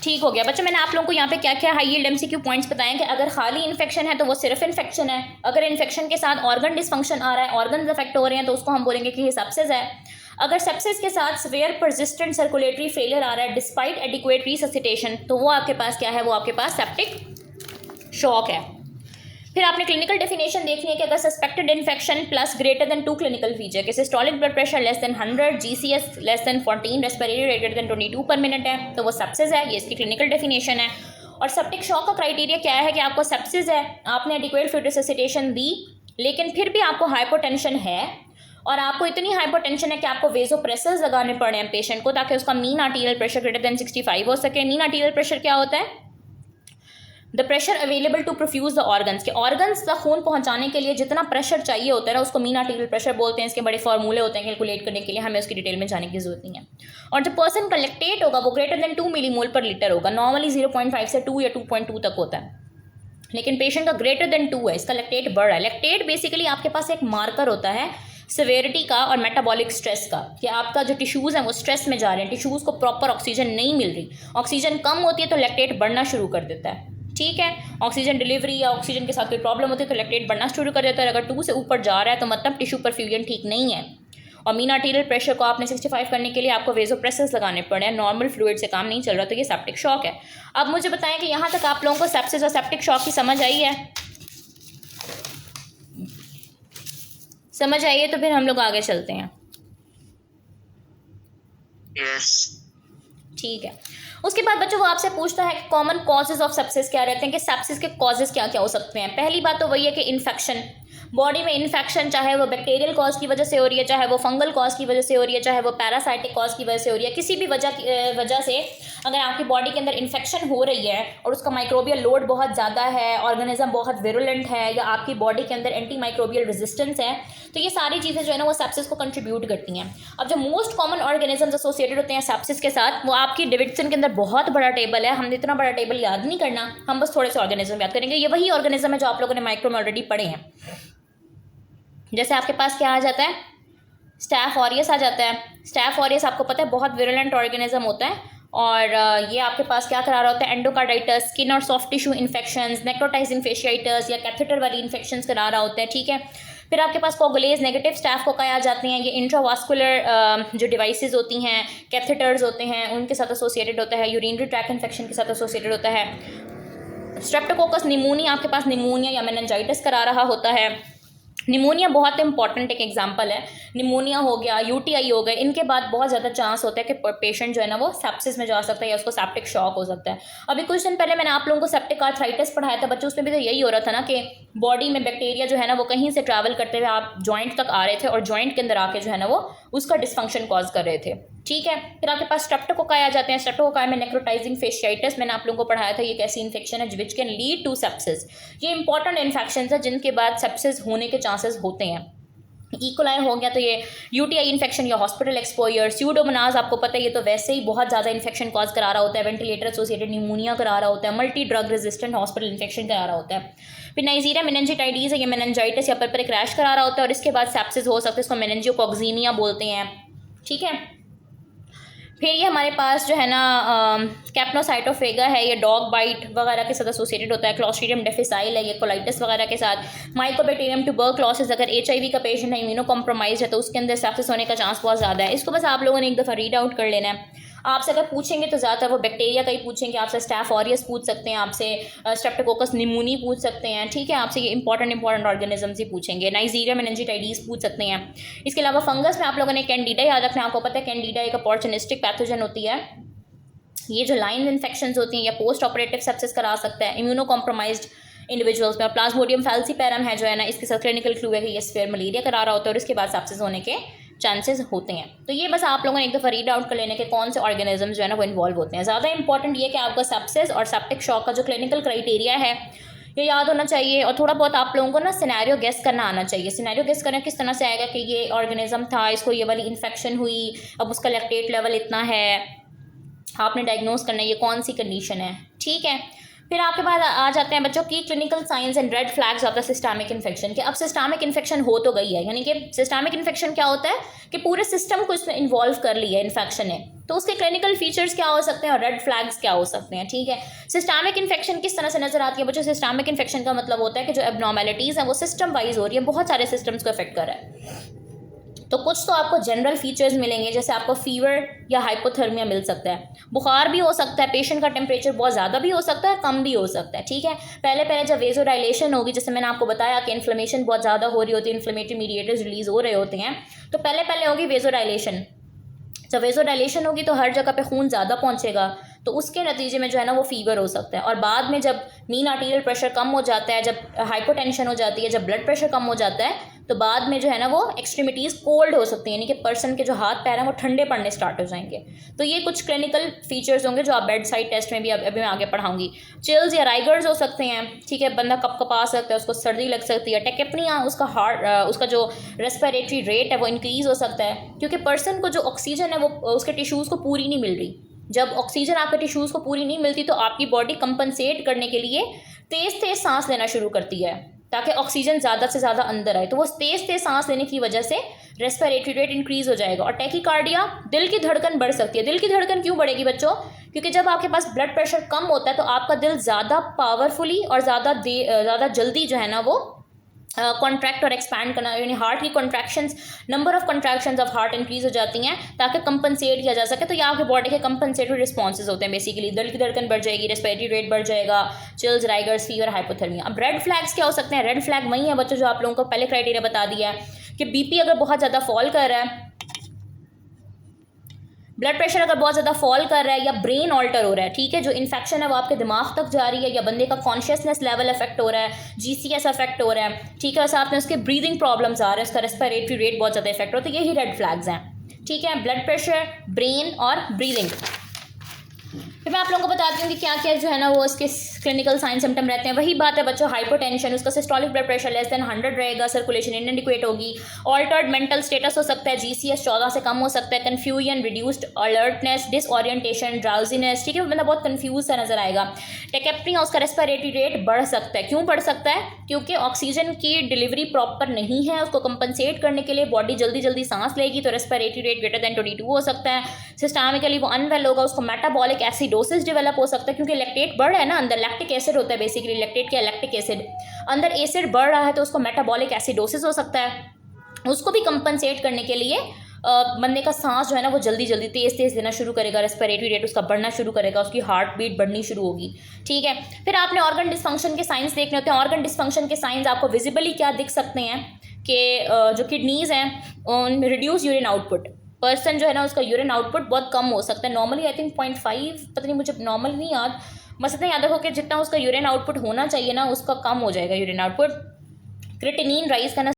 ठीक हो गया बच्चों, मैंने आप लोगों को यहाँ पे क्या क्या हाई यील्ड एमसीक्यू पॉइंट्स बताएं कि अगर खाली इन्फेक्शन है तो वो सिर्फ इन्फेक्शन है, अगर इन्फेक्शन के साथ ऑर्गन डिसफंक्शन आ रहा है, ऑर्गन अफेक्ट हो रहे हैं, तो उसको हम बोलेंगे कि ये सेप्सिस है। अगर सेप्सिस के साथ सीवियर परसिस्टेंट सर्कुलेटरी फेलियर आ रहा है डिस्पाइट एडिक्वेट रिससिटेशन, तो वो आपके पास क्या है, वो आपके पास सेप्टिक शॉक है। फिर आपने क्लिनिकल डेफिनेशन देखनी है कि अगर suspected infection plus greater than 2 clinical feature कि systolic blood pressure less than 100, GCS less than 14, respiratory rate greater than 22 per minute है, तो वो सेप्सिस है। ये इसकी क्लिनिकल डेफिनेशन है। और सेप्टिक शॉक का क्राइटेरिया क्या है कि आपको सेप्सिस है, आपने एडिक्वेट फ्लूइड रिससिटेशन दी, लेकिन फिर भी आपको हाइपोटेंशन है और आपको इतनी हाइपोटेंशन है कि आपको वेजोप्रेसर्स लगाने पड़े हैं पेशेंट को ताकि उसका mean arterial pressure greater than 65 हो सके। मीन आर्टीरियल प्रेशर क्या होता है, the pressure available to perfuse the organs, के ऑर्गन्स तक खून पहुंचाने के लिए जितना प्रेशर चाहिए होता है ना, उसको मीन आर्टीरियल प्रेशर बोलते हैं। इसके बड़े फॉर्मूले होते हैं कैलकुलेट करने के लिए, हमें उसकी डिटेल में जाने की जरूरत नहीं है। और जो पर्सन का लैक्टेट होगा वो ग्रेटर देन 2 मिलीमोल पर लीटर होगा। नॉर्मली 0.5 से 2 या 2.2 तक होता है, लेकिन पेशेंट का ग्रेटर देन 2 है, इसका लैक्टेट बढ़ रहा है। लैक्टेट बेसिकली आपके पास एक मार्कर होता है सिवेरिटी का और मेटाबॉलिक स्ट्रेस का, कि आपका जो टिश्यूज़ हैं वो स्ट्रेस में जा रहे हैं, टिश्यूज़ को प्रॉपर ऑक्सीजन नहीं मिल रही, ऑक्सीजन कम होती है तो लैक्टेट बढ़ना शुरू कर देता है। ठीक है, ऑक्सीजन डिलीवरी या ऑक्सीजन के साथ कोई प्रॉब्लम होती है तो लैक्टेट बढ़ना शुरू कर देता है। अगर 2 से ऊपर जा रहा है तो मतलब टिश्यू परफ्यूजन ठीक नहीं है। और मीन आर्टीरियल प्रेशर को आपने 65 करने के लिए आपको वेजोप्रेसर्स लगाने पड़े हैं, नॉर्मल फ्लूइड से काम नहीं चल रहा, तो ये सेप्टिक शॉक है। अब मुझे बताएं कि यहाँ तक आप लोगों को सेप्सिस और सेप्टिक शॉक की समझ आई है? समझ आई है तो फिर हम लोग आगे चलते हैं। यस। ठीक है, उसके बाद बच्चों वो आपसे पूछता है कि कॉमन कॉजेज ऑफ सेप्सिस क्या रहते हैं, कि सेप्सिस के कॉजेज क्या क्या हो सकते हैं। पहली बात तो वही है कि इन्फेक्शन, बॉडी में इन्फेक्शन, चाहे वो बैक्टीरियल कॉज की वजह से हो रही है, चाहे वो फंगल कॉज की वजह से हो रही है, चाहे वो पैरासाइटिक कॉज की वजह से हो रही है, किसी भी वजह से अगर आपकी बॉडी के अंदर इन्फेक्शन हो रही है और उसका माइक्रोबियल लोड बहुत ज़्यादा है, ऑर्गेनिज्म बहुत विरुलेंट है, या आपकी बॉडी के अंदर एंटी माइक्रोबियल रेजिस्टेंस है, तो ये सारी चीज़ें जो है ना वो सेप्सिस को कंट्रीब्यूट करती हैं। अब जो मोस्ट कॉमन ऑर्गेनिजम्स एसोसिएटेड होते हैं सेप्सिस के साथ, वो आपकी डेविडसन के अंदर बहुत बड़ा टेबल है, हमने इतना बड़ा टेबल याद नहीं करना, हम बस थोड़े से ऑर्गेनिज्म याद करेंगे। ये वही ऑर्गेनिज्म है जो आप लोगों ने माइक्रो में ऑलरेडी पढ़े हैं। जैसे आपके पास क्या आ जाता है, स्टैफ ऑरियस आ जाता है। स्टैफ ऑरियस आपको पता है बहुत विरुलेंट ऑर्गेनिज्म होता है, और ये आपके पास क्या करा रहा होता है, एंडोकार्डाइटिस, स्किन और soft tissue infections, necrotizing fasciitis या कैथेटर वाली इन्फेक्शंस करा रहा होता है। ठीक है, फिर आपके पास कोगुलेज नेगेटिव स्टैफ को कहा जाते हैं, ये इंट्रावास्कुलर जो डिवाइसेस होती हैं, कैथेटर्स होते हैं, उनके साथ एसोसिएटेड होता है। यूरिनरी ट्रैक इन्फेक्शन के साथ एसोसिएटेड होता है। स्ट्रेप्टोकोकस निमोनिया आपके पास निमोनिया या मेनिंजाइटिस करा रहा होता है। निमोनिया बहुत इंपॉर्टेंट एक एग्जांपल है, निमोनिया हो गया, यूटीआई हो गए, इनके बाद बहुत ज़्यादा चांस होता है कि पेशेंट जो है ना वो सेप्सिस में जा सकता है या उसको सेप्टिक शॉक हो सकता है। अभी कुछ दिन पहले मैंने आप लोगों को सेप्टिक आर्थराइटिस पढ़ाया था बच्चों, उसमें भी तो यही हो रहा था ना कि बॉडी में बैक्टीरिया जो है ना वो कहीं से ट्रैवल करते हुए आप जॉइंट तक आ रहे थे और जॉइंट के अंदर आके जो है ना वो उसका डिसफंक्शन कॉज कर रहे थे। ठीक है, फिर आपके पास स्ट्रेप्टोकोकाई आ जाते हैं। स्ट्रेप्टोकोकाई में नेक्रोटाइजिंग फेशियाइटिस मैंने आप लोगों को पढ़ाया था, ये एक ऐसी इन्फेक्शन है which can lead to sepsis. ये इंपॉर्टेंट इन्फेक्शन है जिनके बाद सेप्सिस होने के चांसेस होते हैं। इकोलाई हो गया तो ये यूटीआई इन्फेक्शन या हॉस्पिटल एक्सपोजर। स्यूडोमोनास आपको पता है ये तो वैसे ही बहुत ज़्यादा इन्फेक्शन कॉज करा रहा होता है, वेंटिलेटर एसोसिएटेड निमोनिया करा रहा होता है, multi drug resistant hospital infection करा रहा होता है। फिर नाइजीरिया मेनिंजाइटिस है, ये मेनिंजाइटिस या पर क्रैश करा रहा होता है और इसके बाद सेप्सिस हो सकता है, इसको मेनिंजियोकॉक्सीमिया बोलते हैं। ठीक है, फिर ये हमारे पास जो है ना कैप्नोसाइटोफेगा है, ये डॉग बाइट वगैरह के साथ एसोसिएटेड होता है। क्लॉस्ट्रीडियम डिफिसाइल है, ये कोलाइटिस वगैरह के साथ। माइकोबैक्टीरियम ट्यूबरक्लोसिस, अगर एचआईवी का पेशेंट है, इम्यूनो कॉम्प्रोमाइज है, तो उसके अंदर सेप्सिस होने का चांस बहुत ज़्यादा है। इसको बस आप लोगों ने एक दफ़ा रीड आउट कर लेना है। आपसे अगर पूछेंगे तो ज़्यादातर वो बैक्टीरिया का ही पूछेंगे, आपसे स्टैफ ऑरियस पूछ सकते हैं, आपसे स्ट्रेप्टोकोकस निमोनी पूछ सकते हैं। ठीक है, आपसे ये इंपॉर्टेंट ऑर्गेनिजम्स ही पूछेंगे। नाइजीरिया मेनिंजाइटिस पूछ सकते हैं। इसके अलावा फंगस में आप लोगों ने कैंडिडा याद रखना, आपको पता है कैंडिडा एक अपॉर्चुनिस्टिक पैथोजन होती है। ये जो लाइन इन्फेक्शंस होती हैं या पोस्ट ऑपरेटिव सेप्सिस करा सकता है इम्यूनो कॉम्प्रोमाइज्ड इंडिविजुअल्स में। प्लाज्मोडियम फैल्सीपेरम है जो है ना, इसके साथ क्लिनिकल क्लू है कि ये स्फेयर मलेरिया करा रहा होता है और इसके बाद सेप्सिस होने के चांसेस होते हैं। तो ये बस आप लोगों ने एक दफ़ा रीड आउट कर लेने के कौन से ऑर्गेनिज्म जो है ना वो इन्वॉल्व होते हैं। ज़्यादा इंपॉर्टेंट ये कि आपका सेप्सिस और सेप्टिक शॉक का जो क्लिनिकल क्राइटेरिया है ये याद होना चाहिए, और थोड़ा बहुत आप लोगों को ना सिनेरियो गेस करना आना चाहिए। सिनेरियो गेस करना किस तरह से आएगा कि ये ऑर्गेनिज्म था, इसको ये वाली इन्फेक्शन हुई, अब उसका लैक्टेट लेवल इतना है, आपने डायग्नोज करना है ये कौन सी कंडीशन है। ठीक है, फिर आपके पास आ जाते हैं बच्चों की clinical science and red flags of the systemic infection, कि अब सिस्टमिक इन्फेक्शन हो तो गई है, यानी कि सिस्टमिक इन्फेक्शन क्या होता है कि पूरे सिस्टम को इसमें इन्वॉल्व कर लिया है इन्फेक्शन है, तो उसके क्लिनिकल फीचर्स क्या हो सकते हैं और रेड फ्लैग्स क्या हो सकते हैं। ठीक है, सिस्टमिक इन्फेक्शन किस तरह से नजर आती है बच्चों? सिस्टमिक इन्फेक्शन का मतलब होता है कि जो एबनॉर्मेलिटीज़ हैं वो सिस्टम वाइज हो रही है, बहुत सारे सिस्टम्स को अफेक्ट कर रहा है। तो कुछ तो आपको जनरल फीचर्स मिलेंगे, जैसे आपको फीवर या हाइपोथर्मिया मिल सकता है, बुखार भी हो सकता है, पेशेंट का टेम्परेचर बहुत ज़्यादा भी हो सकता है, कम भी हो सकता है। ठीक है, पहले पहले जब वेजोडाइलेशन होगी, जैसे मैंने आपको बताया कि इन्फ्लेमेशन बहुत ज़्यादा हो रही होती है, इन्फ्लेमेटरी मीडिएटर्स रिलीज हो रहे होते हैं, तो पहले पहले होगी वेजोडाइलेशन। जब वेजोडाइलेशन होगी तो हर जगह पे खून ज़्यादा पहुंचेगा, तो उसके नतीजे में जो है ना वो फीवर हो सकता है। और बाद में जब मीन आर्टीरियल प्रेशर कम हो जाता है, जब हाइपोटेंशन हो जाती है, जब ब्लड प्रेशर कम हो जाता है, तो बाद में जो है ना वो एक्सट्रीमिटीज़ कोल्ड हो सकती हैं, यानी कि पर्सन के जो हाथ पैर हैं वो ठंडे पड़ने स्टार्ट हो जाएंगे। तो ये कुछ क्लिनिकल फीचर्स होंगे जो आप बेड साइड टेस्ट में भी अभी मैं आगे पढ़ाऊंगी। चिल्स या राइगर्स हो सकते हैं, ठीक है, बंदा कपकपा सकता है, उसको सर्दी लग सकती है। टेकेपनिया, उसका जो रेस्पिरेटरी रेट है वो इंक्रीज़ हो सकता है, क्योंकि पर्सन को जो ऑक्सीजन है वो उसके टिश्यूज़ को पूरी नहीं मिल रही। जब ऑक्सीजन आपके टिश्यूज़ को पूरी नहीं मिलती तो आपकी बॉडी कंपनसेट करने के लिए तेज़ तेज़ सांस लेना शुरू करती है, ताकि ऑक्सीजन ज़्यादा से ज़्यादा अंदर आए। तो वो तेज़ तेज़ सांस लेने की वजह से रेस्पिरेटरी रेट इंक्रीज़ हो जाएगा। और टैकीकार्डिया, दिल की धड़कन बढ़ सकती है। दिल की धड़कन क्यों बढ़ेगी बच्चों? क्योंकि जब आपके पास ब्लड प्रेशर कम होता है तो आपका दिल ज़्यादा पावरफुली और ज़्यादा जल्दी जो है ना वो कॉन्ट्रैक्ट और एक्सपैंड करना, यानी हार्ट की contractions, number of contractions of heart increase हो जाती हैं ताकि कंपनसेट किया जा सके। तो ये आपके बॉडी के कंपनसेटरी रिस्पॉन्सेज होते हैं बेसिकली। दिल की धड़कन बढ़ जाएगी, रेस्पिरेटरी रेट बढ़ जाएगा, चिल्स, राइगर्स, फीवर, हाइपोथर्मिया। अब रेड फ्लैग्स क्या हो सकते हैं? रेड फ्लैग वही है बच्चों जो आप लोगों को पहले क्राइटेरिया बता दिया है कि बीपी अगर बहुत ज़्यादा फॉल कर रहा है, ब्लड प्रेशर अगर बहुत ज़्यादा फॉल कर रहा है, या ब्रेन ऑल्टर हो रहा है, ठीक है, जो इन्फेक्शन है वो आपके दिमाग तक जा रही है, या बंदे का कॉन्शियसनेस लेवल अफेक्ट हो रहा है, जीसीएस अफेक्ट हो रहा है, ठीक है, साथ में उसके ब्रीदिंग प्रॉब्लम्स आ रहे हैं, उसका रेस्पिरेटरी रेट बहुत ज़्यादा इफेक्ट हो रहा है, तो यही रेड फ्लैग्स हैं। ठीक है, ब्लड प्रेशर, ब्रेन और ब्रीदिंग। फिर मैं आप लोगों को बताती हूँ कि क्या क्या जो है ना वो इसके क्लिनिकल साइन सिम्टम रहते हैं। वही बात है बच्चों, हाइपोटेंशन, उसका systolic blood pressure less than 100 रहेगा, सर्कुलेशन इनएडिक्वेट होगी, ऑल्टर्ड मेंटल स्टेटस हो सकता है, जीसीएस 14 से कम हो सकता है, confusion, reduced alertness, disorientation, drowsiness, ठीक है, मतलब बहुत कन्फ्यूज सा नजर आएगा। टेकेप्निया, उसका रेस्पिरेटरी रेट बढ़ सकता है। क्यों बढ़ सकता है? क्योंकि ऑक्सीजन की डिलीवरी प्रॉपर नहीं है, उसको कंपनसेट करने के लिए बॉडी जल्दी जल्दी सांस लेगी, तो रेस्पिरेटरी रेट ग्रेटर देन 22 हो सकता है। सिस्टमिकली वो अनवेल होगा, उसको मेटाबॉलिक एसिडोसिस डेवलप हो सकता है, क्योंकि लैक्टेट बढ़ रहा है ना अंदर, लैक्टिक एसिड होता है बेसिकली, लैक्टेट क्या, लैक्टिक एसिड, अंदर एसिड बढ़ रहा है तो उसको मेटाबॉलिक एसिडोसिस हो सकता है। उसको भी कंपनसेट करने के लिए बंदे का सांस जो है ना वो जल्दी जल्दी तेज़ तेज़ देना शुरू करेगा, रेस्पिरेटरी रेट उसका बढ़ना शुरू करेगा, उसकी हार्ट बीट बढ़नी शुरू होगी। ठीक है, फिर आपने ऑर्गन डिस्फंक्शन के साइंस देखने होते हैं। ऑर्गन डिस्फंक्शन के साइंस आपको विजिबली क्या दिख सकते हैं कि जो किडनीज़ हैं उनमें रिड्यूस यूरिन आउटपुट, पर्सन जो है ना उसका यूरिन आउटपुट बहुत कम हो सकता है। नॉर्मली आई थिंक 0.5, पता नहीं, मुझे नॉर्मल नहीं याद, बस इतना याद रखो कि जितना उसका यूरिन आउटपुट होना चाहिए ना उसका कम हो जाएगा यूरिन आउटपुट। क्रिएटिनिन राइज करना